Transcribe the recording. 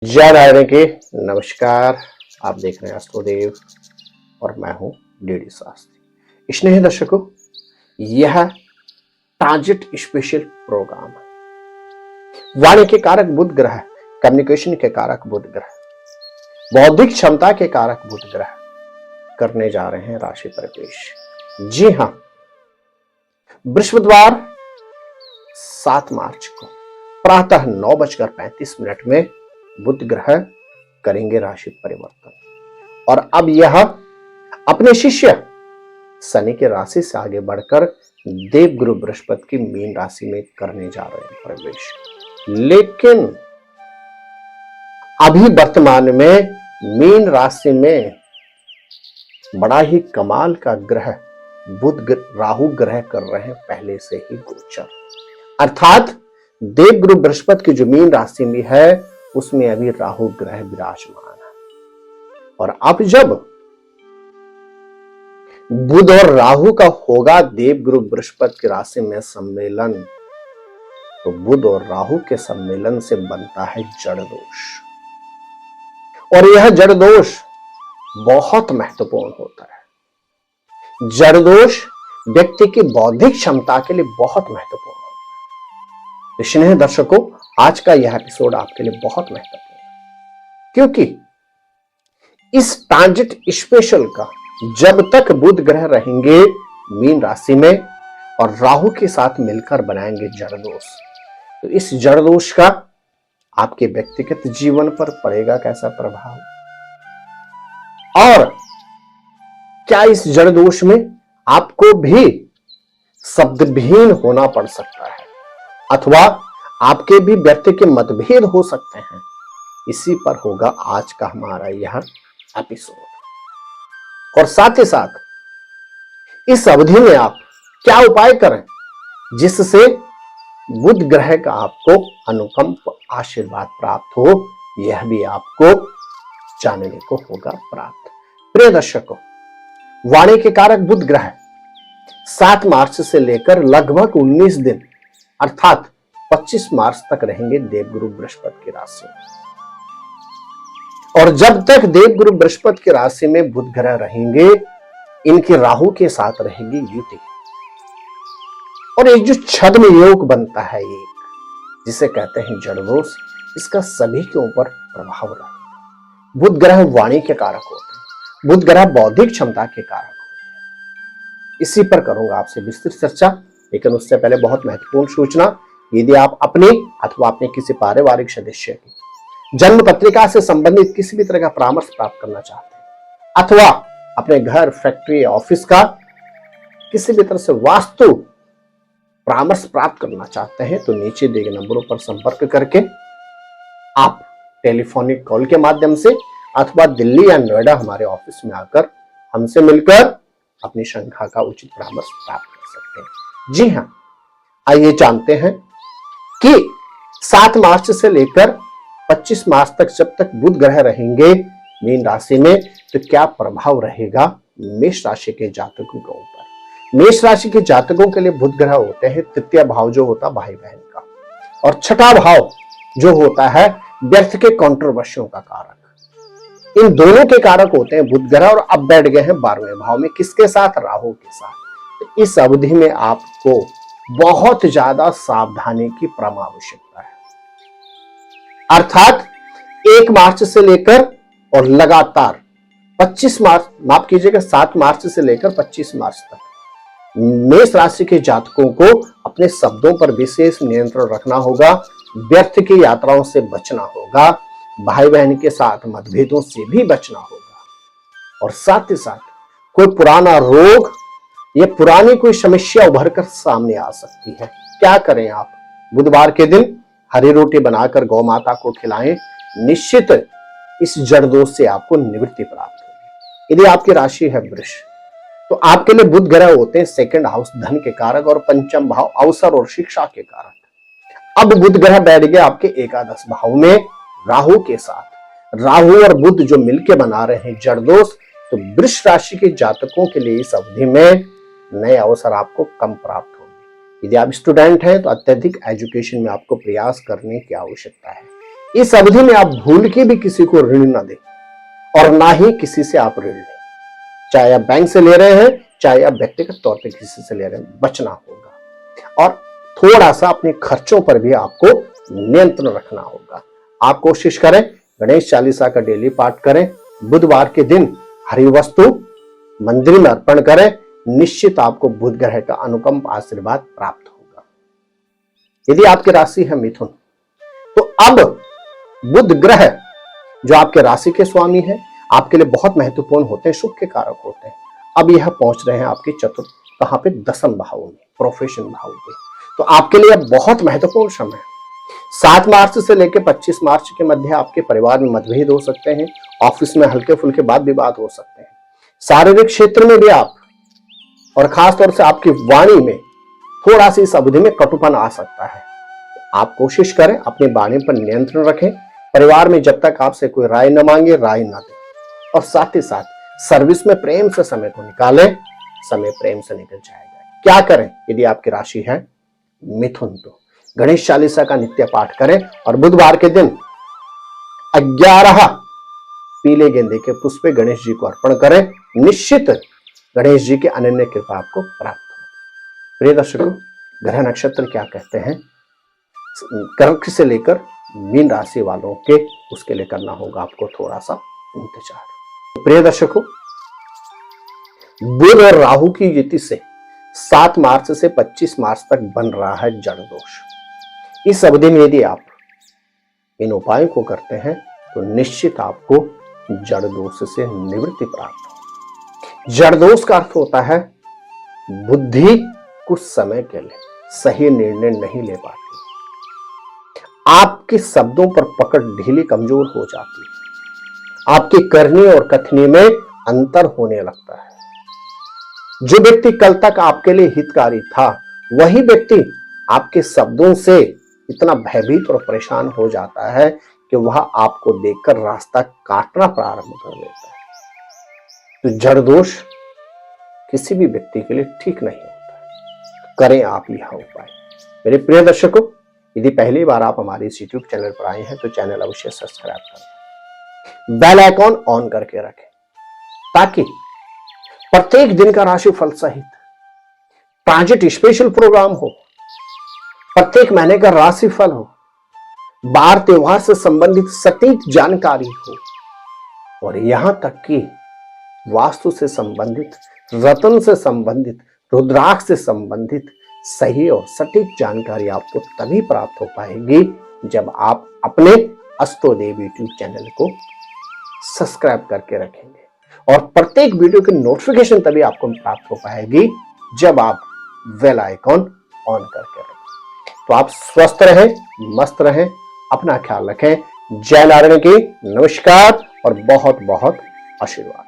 जय नारायण के नमस्कार। आप देख रहे हैं एस्ट्रोदेव और मैं हूं डीडी शास्त्री। स्नेही दर्शकों, यह ट्रांजिट स्पेशल प्रोग्राम है। वाणी के कारक बुध ग्रह, कम्युनिकेशन के कारक बुध ग्रह, बौद्धिक क्षमता के कारक बुध ग्रह करने जा रहे हैं राशि प्रवेश। जी हां, बृहस्पतिवार 7 मार्च को प्रातः 9:35 में बुध ग्रह करेंगे राशि परिवर्तन, और अब यह अपने शिष्य शनि के राशि से आगे बढ़कर देवगुरु बृहस्पति की मीन राशि में करने जा रहे हैं प्रवेश। लेकिन अभी वर्तमान में मीन राशि में बड़ा ही कमाल का ग्रह बुध राहु ग्रह कर रहे हैं पहले से ही गोचर, अर्थात देवगुरु बृहस्पति की जो मीन राशि में है उसमें अभी राहु ग्रह विराजमान है। और अब जब बुध और राहु का होगा देवगुरु बृहस्पति की राशि में सम्मेलन, तो बुध और राहु के सम्मेलन से बनता है जड़ दोष, और यह जड़ दोष बहुत महत्वपूर्ण होता है। जड़ दोष व्यक्ति की बौद्धिक क्षमता के लिए बहुत महत्वपूर्ण होता है। स्नेह दर्शकों, आज का यह एपिसोड आपके लिए बहुत महत्वपूर्ण है, क्योंकि इस ट्रांजिट स्पेशल का जब तक बुध ग्रह रहेंगे मीन राशि में और राहु के साथ मिलकर बनाएंगे जड़ दोष, तो इस जड़ दोष का आपके व्यक्तिगत जीवन पर पड़ेगा कैसा प्रभाव, और क्या इस जड़ दोष में आपको भी शब्दहीन होना पड़ सकता है, अथवा आपके भी व्यक्ति के मतभेद हो सकते हैं। इसी पर होगा आज का हमारा यह एपिसोड, और साथ ही साथ इस अवधि में आप क्या उपाय करें जिससे बुध ग्रह का आपको अनुकंप आशीर्वाद प्राप्त हो, यह भी आपको जानने को होगा प्राप्त। प्रिय दर्शकों, वाणी के कारक बुध ग्रह 7 मार्च से लेकर लगभग 19 दिन अर्थात 25 मार्च तक रहेंगे देवगुरु बृहस्पति की राशि में, और जब तक देवगुरु बृहस्पति की राशि में बुध ग्रह रहेंगे इनके राहु के साथ रहेगी युति, और एक जो छद्म योग बनता है एक जिसे कहते हैं जड़ दोष, इसका सभी के ऊपर प्रभाव रहेगा। बुध ग्रह वाणी के कारक होते हैं, बुध ग्रह बौद्धिक क्षमता के कारक होते हैं। इसी पर करूंगा आपसे विस्तृत चर्चा, लेकिन उससे पहले बहुत महत्वपूर्ण सूचना। यदि आप अपने अथवा अपने किसी पारिवारिक सदस्य की जन्म पत्रिका से संबंधित किसी भी तरह का परामर्श प्राप्त करना चाहते हैं, अथवा अपने घर, फैक्ट्री, ऑफिस का किसी भी तरह से वास्तु परामर्श प्राप्त करना चाहते हैं, तो नीचे दिए गए नंबरों पर संपर्क करके आप टेलीफोनिक कॉल के माध्यम से अथवा दिल्ली या नोएडा हमारे ऑफिस में आकर हमसे मिलकर अपनी शंका का उचित परामर्श प्राप्त कर सकते हैं। जी हाँ, आइए जानते हैं कि 7 मार्च से लेकर 25 मार्च तक जब तक बुध ग्रह रहेंगे मीन राशि में, तो क्या प्रभाव रहेगा मेष राशि के जातकों के ऊपर। मेष राशि के जातकों के लिए बुध ग्रह होते हैं तृतीय भाव जो होता भाई बहन का, और छठा भाव जो होता है व्यर्थ के कंट्रोवर्सियों का कारक। इन दोनों के कारक होते हैं बुध ग्रह, और अब बैठ गए हैं 12वें भाव में, किसके साथ? राहु के साथ। तो इस अवधि में आपको बहुत ज्यादा सावधानी की परम आवश्यकता है, अर्थात 1 मार्च से लेकर और लगातार 25 मार्च, माफ कीजिएगा 7 मार्च से लेकर 25 मार्च तक मेष राशि के जातकों को अपने शब्दों पर विशेष नियंत्रण रखना होगा, व्यर्थ की यात्राओं से बचना होगा, भाई बहन के साथ मतभेदों से भी बचना होगा, और साथ ही साथ कोई पुराना रोग ये पुरानी कोई समस्या उभर कर सामने आ सकती है। क्या करें आप? बुधवार के दिन हरी रोटी बनाकर गौ माता को खिलाएं, निश्चित इस जड़ दोष से आपको निवृत्ति प्राप्त होगी। यदि आपकी राशि है वृष, तो आपके लिए बुध ग्रह होते हैं सेकंड हाउस धन के कारक, और पंचम भाव अवसर और शिक्षा के कारक। अब बुध ग्रह बैठ गए आपके एकादश भाव में राहु के साथ। राहु और बुध जो मिलकर बना रहे हैं जड़ दोष, तो वृष राशि के जातकों के लिए इस अवधि में नए अवसर आपको कम प्राप्त होंगे। यदि आप स्टूडेंट हैं तो अत्यधिक एजुकेशन में आपको प्रयास करने की आवश्यकता है। इस अवधि में आप भूल के भी किसी को ऋण ना दें और ना ही किसी से आप ऋण लें, चाहे आप बैंक से ले रहे हैं, चाहे आप व्यक्तिगत तौर पे किसी से ले रहे हैं, बचना होगा। और थोड़ा सा अपने खर्चों पर भी आपको नियंत्रण रखना होगा। आप कोशिश करें गणेश चालीसा का डेली पाठ करें, बुधवार के दिन हरी वस्तु मंदिर में अर्पण करें, निश्चित आपको बुध ग्रह का अनुकंप आशीर्वाद प्राप्त होगा। यदि आपकी राशि है मिथुन, तो अब बुध ग्रह जो आपके राशि के स्वामी है, आपके लिए बहुत महत्वपूर्ण होते हैं, शुभ के कारक होते हैं। अब यह पहुंच रहे हैं आपके चतुर्थ, कहां पे, दसम भाव में, प्रोफेशन भाव में। तो आपके लिए बहुत महत्वपूर्ण समय है। 7 मार्च से लेकर 25 मार्च के मध्य आपके परिवार में मतभेद हो सकते हैं, ऑफिस में हल्के फुल्के वाद विवाद हो सकते हैं, शारीरिक क्षेत्र में भी आप और खासतौर से आपकी वाणी में थोड़ा सी इस अवधि में कटुपन आ सकता है। आप कोशिश करें अपनी वाणी पर नियंत्रण रखें, परिवार में जब तक आपसे कोई राय न मांगे राय न दें, और साथ ही साथ सर्विस में प्रेम से समय को निकालें, समय प्रेम से निकल जाएगा। क्या करें यदि आपकी राशि है मिथुन, तो गणेश चालीसा का नित्य पाठ करें और बुधवार के दिन 11 पीले गेंदे के पुष्प गणेश जी को अर्पण करें, निश्चित गणेश जी की अनन्य कृपा आपको प्राप्त हो। प्रिय दर्शकों, ग्रह नक्षत्र क्या कहते हैं, कर्क से लेकर मीन राशि वालों के उसके लिए करना होगा आपको थोड़ा सा इंतजार। प्रिय दर्शकों, बुध और राहु की युति से 7 मार्च से 25 मार्च तक बन रहा है जड़ दोष। इस अवधि में यदि आप इन उपायों को करते हैं तो निश्चित आपको जड़ दोष से निवृत्ति प्राप्त हो। जड़ दोष का अर्थ होता है बुद्धि कुछ समय के लिए सही निर्णय नहीं ले पाती, आपके शब्दों पर पकड़ ढीली कमजोर हो जाती है, आपकी करनी और कथनी में अंतर होने लगता है। जो व्यक्ति कल तक आपके लिए हितकारी था, वही व्यक्ति आपके शब्दों से इतना भयभीत और परेशान हो जाता है कि वह आपको देखकर रास्ता काटना प्रारंभ कर देता है। तो जड़ दोष किसी भी व्यक्ति के लिए ठीक नहीं होता है। करें आप यह उपाय। मेरे प्रिय दर्शकों, यदि पहली बार आप हमारे इस यूट्यूब चैनल पर आए हैं तो चैनल अवश्य सब्सक्राइब करें, बेल आइकॉन ऑन करके रखें, ताकि प्रत्येक दिन का राशिफल सहित ट्रांजिट स्पेशल प्रोग्राम हो, प्रत्येक महीने का राशिफल हो, बार त्योहार से संबंधित सटीक जानकारी हो, और यहां तक कि वास्तु से संबंधित, रत्न से संबंधित, रुद्राक्ष से संबंधित सही और सटीक जानकारी आपको तभी प्राप्त हो पाएगी जब आप अपने अष्टोदेव यूट्यूब चैनल को सब्सक्राइब करके रखेंगे, और प्रत्येक वीडियो की नोटिफिकेशन तभी आपको प्राप्त हो पाएगी जब आप बेल आइकॉन ऑन करके रखें। तो आप स्वस्थ रहें, मस्त रहें, अपना ख्याल रखें। जय नारायण की नमस्कार और बहुत बहुत आशीर्वाद।